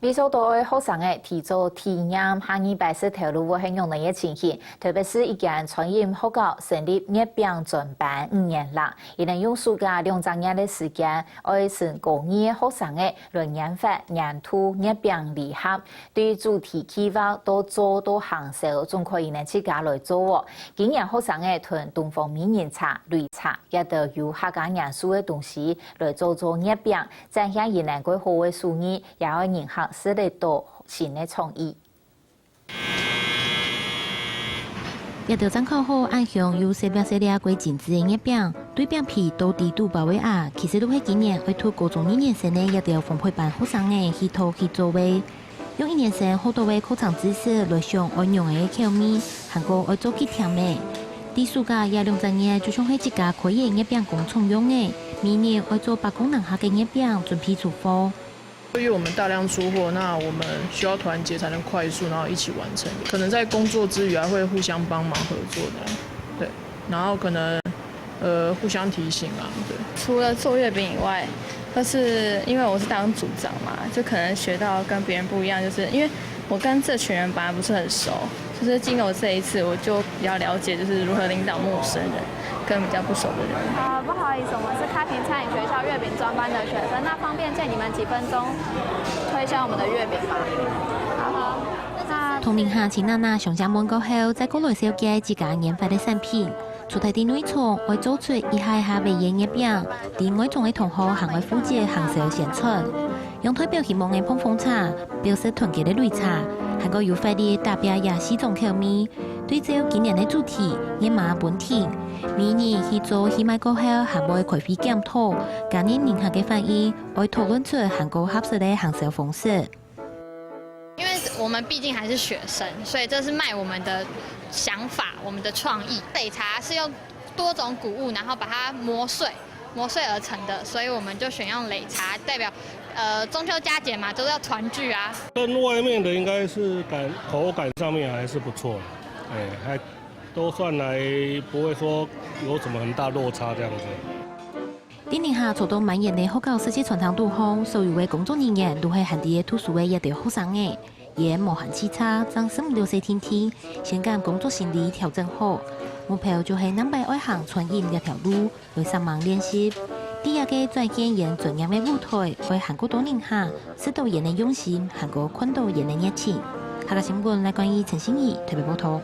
美术多位学生诶提早体验下年白色条路我很用能嘅情形，特别是一间传染学校成立热病专班5年啦，伊能用暑假2整日嘅时间，爱成高二学生诶来研发研吐热病礼盒，对主题计划都做到行销，仲可以能自家来做哦。今年学生诶同东方美人茶、擂茶，也都有客家元素嘅东西来做热病，展现伊能过好嘅手艺，也要迎合使得到新的创意。也着参考好暗向有色色列过精致的热饼，对饼皮都低度包围啊。其实都是今年会托高中1年生的也着分配班学生的去做位，用1年生好多位课程知识来上爱用的口味，韩国爱做起甜的。第暑假也2整日就像是一家可以热饼工厂用的，明年爱做8功能下的热饼准备出货。因为我们大量出货，那我们需要团结才能快速，然后一起完成。可能在工作之余还会互相帮忙合作的，对。然后可能互相提醒啊，对。除了做月饼以外，就是因为我是当组长嘛，就可能学到跟别人不一样，就是因为我跟这群人本来不是很熟，就是经过这一次，我就比较了解，就是如何领导陌生人跟比较不熟的人。不好意思，我们是开平餐饮学校月饼专班的学生，那方便借你们几分钟推销我们的月饼吗？好。同龄下请娜娜上江门过后，再过来小姐自家研发的产品。出台的内容会做出一下下微型热饼，对外中的同学行为负责行销宣传，用代表希望的碰风茶，表示团结的擂茶，还个有发的代表也4种口味。对照今年的主题，热马本田，明年去做起卖过后，还会开会检讨，今年年下的反应，会讨论出韩国合适的行销方式。因为我们毕竟还是学生，所以这是卖我们的想法、我们的创意。擂茶是用多种谷物，然后把它磨碎而成的，所以我们就选用擂茶，代表中秋佳节嘛，都要团聚啊。跟外面的应该是口感上面还是不错的，还都算来不会说有什么很大落差这样子。今年下做到蔓延的学校世界传统度后，所有的工作人员都是汉地的图书的也对学生的，也无限期差，将16岁天天，先将工作心理调整好。目标就是南北爱行传音这条路，来上网练习。第二个再建演专业的舞台，为韩国多年下，使导演的用心，韩国看到演的热情。下个新闻来关于陈心怡特别报道。